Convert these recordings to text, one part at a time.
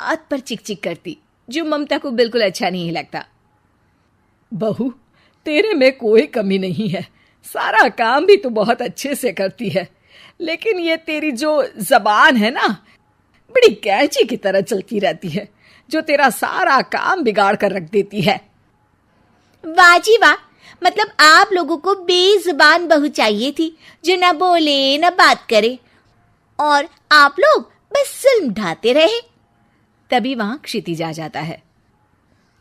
बात पर चिक चिक करती, जो ममता को बिल्कुल अच्छा नहीं लगता। बहू, तेरे में कोई कमी नहीं है, सारा काम भी तू बहुत अच्छे से करती है, लेकिन ये तेरी जो जबान है ना, बड़ी कैंची की तरह चलती रहती है, जो तेरा सारा काम बिगाड़ कर रख देती है। वाह जी वाह, मतलब आप लोगों को बेजुबान बहू चाहिए थी, जो न बोले न बात करे, और आप लोग बस जुल्म ढाते रहे। तभी वहां क्षितिज आ जाता है।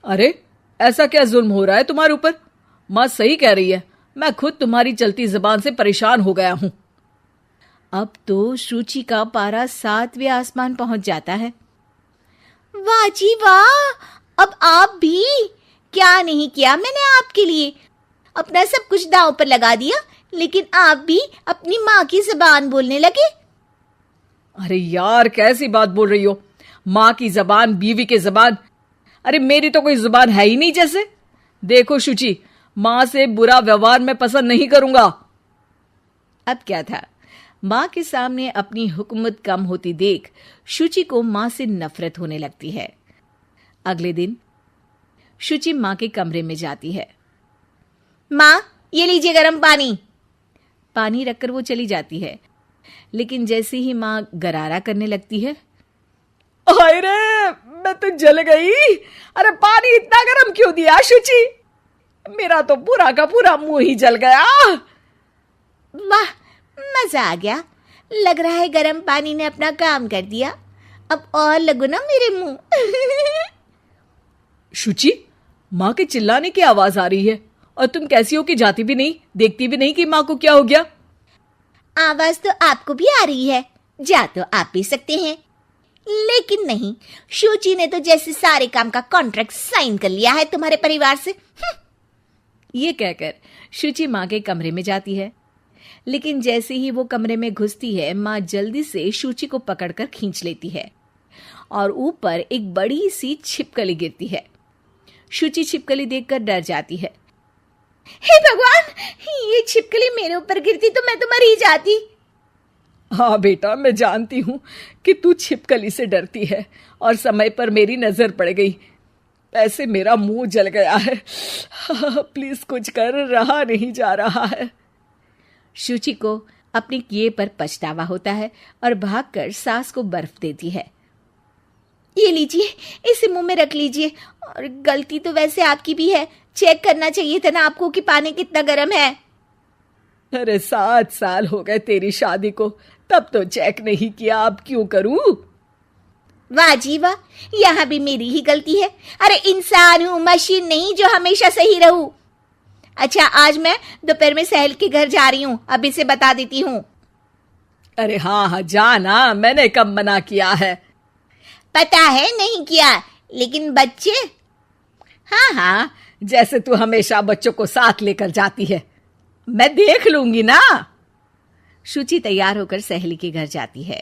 अरे ऐसा क्या जुल्म हो रहा है तुम्हारे ऊपर? माँ सही कह रही है, मैं खुद तुम्हारी चलती जुबान से परेशान हो गया हूं। अब तो शुचि का पारा 7वें आसमान पहुंच जाता है। वाह जी वाह, अब आप भी, क्या नहीं किया मैंने आपके लिए, अपना सब कुछ दांव पर लगा दिया, लेकिन आप भी अपनी माँ की जुबान बोलने लगे। अरे यार, कैसी बात बोल रही हो? माँ की जबान, बीवी की जबान, अरे मेरी तो कोई जुबान है ही नहीं जैसे। देखो शुचि, माँ से बुरा व्यवहार मैं पसंद नहीं करूंगा। अब क्या था, माँ के सामने अपनी हुकूमत कम होती देख शुचि को माँ से नफरत होने लगती है। अगले दिन शुचि माँ के कमरे में जाती है। माँ, ये लीजिए गर्म पानी। पानी रखकर वो चली जाती है, लेकिन जैसे ही माँ गरारा करने लगती है, हाय रे, मैं तो जल गई। अरे पानी इतना गर्म क्यों दिया शुचि? मेरा तो पूरा का पूरा मुंह ही जल गया। वाह, मजा आ गया, लग रहा है गर्म पानी ने अपना काम कर दिया, अब और लगो ना मेरे मुंह। शुचि, माँ के चिल्लाने की आवाज आ रही है, और तुम कैसी हो कि जाती भी नहीं, देखती भी नहीं कि माँ को क्या हो गया। आवाज तो आपको भी आ रही है, जा तो आप भी सकते हैं, लेकिन नहीं, शुचि ने तो जैसे सारे काम का कॉन्ट्रैक्ट साइन कर लिया है तुम्हारे परिवार से। ये कहकर शुचि माँ के कमरे में जाती है, लेकिन जैसे ही वो कमरे में घुसती है, माँ जल्दी से शुचि को पकड़कर खींच लेती है और ऊपर एक बड़ी सी छिपकली गिरती है। शुचि छिपकली देखकर डर जाती है। हे भगवान, ये छिपकली मेरे ऊपर गिरती तो मैं तो मर ही जाती। हाँ बेटा, मैं जानती हूँ कि तू छिपकली से डरती है, और समय पर मेरी नजर पड़ गई, ऐसे मेरा मुंह जल गया है। प्लीज कुछ कर, रहा नहीं जा रहा है। शुचि को अपने किए पर पछतावा होता है और भागकर सास को बर्फ देती है। ये लीजिए, इसे मुंह में रख लीजिए, और गलती तो वैसे आपकी भी है, चेक करना चाहिए था ना आपको कि पानी कितना गर्म है। अरे 7 साल हो गए तेरी शादी को, तब तो चेक नहीं किया, अब क्यों करूं? वाह जी वाह, यहाँ भी मेरी ही गलती है। अरे इंसान हूँ, मशीन नहीं जो हमेशा सही रहूं। अच्छा, आज मैं दोपहर में सहेल के घर जा रही हूँ, अभी से बता देती हूँ। अरे हाँ हाँ, जाना, मैंने कब मना किया है? पता है नहीं किया, लेकिन बच्चे, हाँ हाँ, जैसे तू हमेशा बच्चों को साथ लेकर जाती है, मैं देख लूंगी ना। शुचि तैयार होकर सहेली के घर जाती है।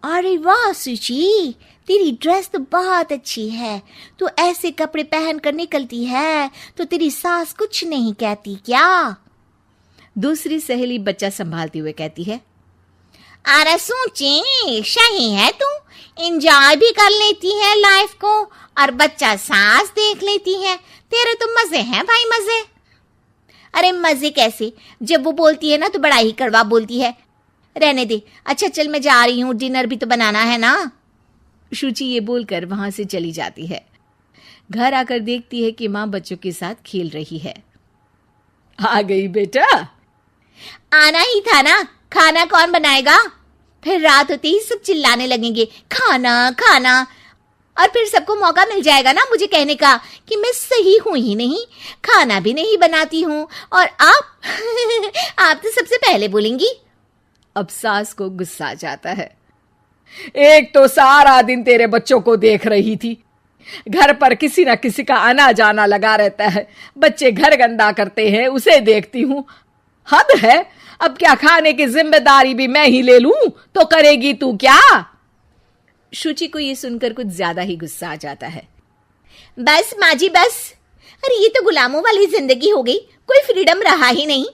अरे वाह शुचि, तेरी ड्रेस तो बहुत अच्छी है, तू ऐसे कपड़े पहन कर निकलती है तो तेरी सास कुछ नहीं कहती क्या? दूसरी सहेली बच्चा संभालते हुए कहती है। अरे शुचि, सही है, तू एंजॉय भी कर लेती है लाइफ को, और बच्चा सास देख लेती है, तेरे तो मजे हैं भाई, मजे। अरे मजे कैसे, जब वो बोलती है ना तो बड़ा ही कड़वा बोलती है। रहने दे, अच्छा चल मैं जा रही हूँ, डिनर भी तो बनाना है ना। शुचि ये बोलकर वहां से चली जाती है। घर आकर देखती है कि माँ बच्चों के साथ खेल रही है। आ गई बेटा? आना ही था ना, खाना कौन बनाएगा? फिर रात होते ही सब चिल्लाने लगेंगे, खाना खाना, और फिर सबको मौका मिल जाएगा ना मुझे कहने का कि मैं सही हूं ही नहीं, खाना भी नहीं बनाती हूँ, और आप आप तो सबसे पहले बोलेंगी। अब सास को गुस्सा आ जाता है। एक तो सारा दिन तेरे बच्चों को देख रही थी, घर पर किसी ना किसी का आना जाना लगा रहता है, बच्चे घर गंदा करते हैं उसे देखती हूँ, हद है। अब क्या खाने की जिम्मेदारी भी मैं ही ले लूं तो करेगी तू क्या? शुचि को ये सुनकर कुछ ज्यादा ही गुस्सा आ जाता है। बस माँ जी बस, अरे ये तो गुलामों वाली जिंदगी हो गई, कोई फ्रीडम रहा ही नहीं,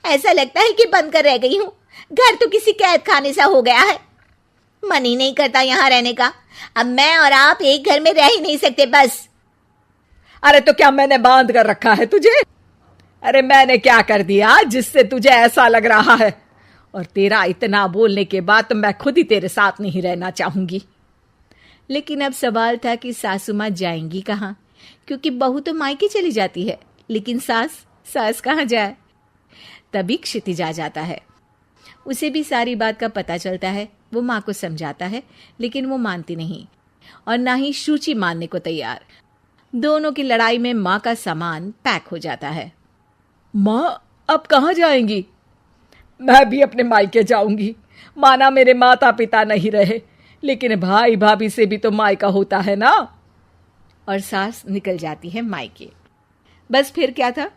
ऐसा लगता है कि बंद कर रह गई हूँ, घर तो किसी कैद खाने सा हो गया है। मन ही नहीं करता यहाँ रहने का। अब मैं और आप एक घर में रह ही नहीं सकते बस। अरे तो क्या मैंने बांध कर रखा है तुझे? अरे मैंने क्या कर दिया जिससे तुझे ऐसा लग रहा है? और तेरा इतना बोलने के बाद तो मैं खुद ही तेरे साथ नहीं रहना चाहूंगी। लेकिन अब सवाल था कि सासू माँ जाएंगी कहाँ, क्योंकि बहू तो मायके चली जाती है, लेकिन सास कहाँ जाए। तभी क्षितिज आ जाता है। उसे भी सारी बात का पता चलता है। वो माँ को समझाता है, लेकिन वो मानती नहीं और ना ही शुचि मानने को तैयार। दोनों की लड़ाई में माँ का सामान पैक हो जाता है। माँ अब कहाँ जाएंगी? मैं भी अपने मायके जाऊंगी। माना मेरे माता पिता नहीं रहे, लेकिन भाई भाभी से भी तो मायका होता है ना। और सास निकल जाती है मायके। बस फिर क्या था,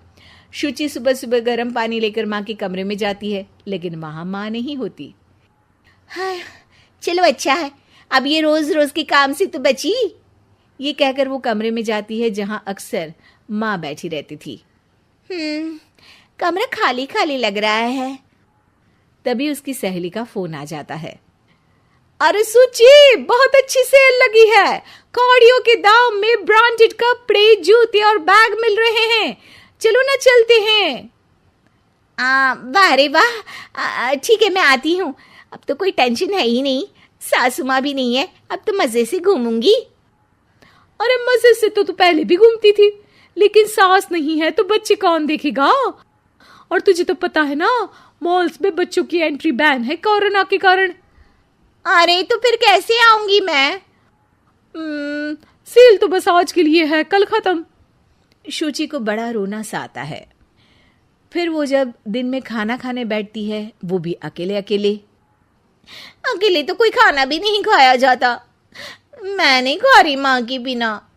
शुचि सुबह सुबह गर्म पानी लेकर माँ के कमरे में जाती है, लेकिन वहां माँ नहीं होती। हाँ, चलो अच्छा है, अब ये रोज रोज के काम से तो बची। ये कहकर वो कमरे में जाती है जहां अक्सर माँ बैठी रहती थी। कमरा खाली खाली लग रहा है। तभी उसकी सहेली का फोन आ जाता है। अरे सुची, बहुत अच्छी सेल लगी है। कौड़ियों के दाम में ब्रांडेड कपड़े, जूते और बैग मिल रहे हैं। चलो ना चलते हैं। वाह रे वाह, ठीक है मैं आती हूँ। अब तो कोई टेंशन है ही नहीं, सासू माँ भी नहीं है, अब तो मजे से घूमूंगी। अरे मजे से तो तू पहले भी घूमती थी, लेकिन सास नहीं है तो बच्चे कौन देखेगा? और तुझे तो पता है ना, मॉल्स में बच्चों की एंट्री बैन है कोरोना के कारण। अरे तो फिर कैसे आऊंगी मैं? सेल तो बस आज के लिए है, कल खत्म। शुचि को बड़ा रोना सा आता है। फिर वो जब दिन में खाना खाने बैठती है, वो भी अकेले अकेले तो कोई खाना भी नहीं खाया जाता। मैं नहीं खा रही माँ के बिना।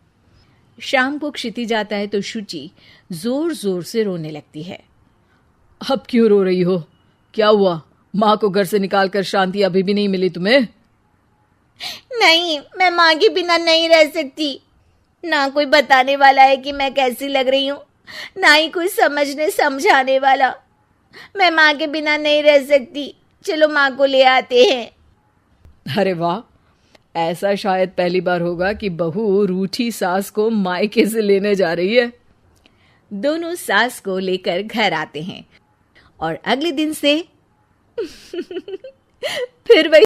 शाम को क्षिति जाता है तो शुचि जोर जोर से रोने लगती है। अब क्यों रो रही हो? क्या हुआ? माँ को घर से निकालकर शांति अभी भी नहीं मिली तुम्हें? नहीं, मैं माँ के बिना नहीं रह सकती। ना कोई बताने वाला है कि मैं कैसी लग रही हूँ, ना ही कोई समझने समझाने वाला। मैं माँ के बिना नहीं रह सकती। चलो माँ को ले आते हैं। अरे वाह, ऐसा शायद पहली बार होगा कि बहू रूठी सास को मायके से लेने जा रही है। दोनों सास को लेकर घर आते हैं और अगले दिन से फिर वही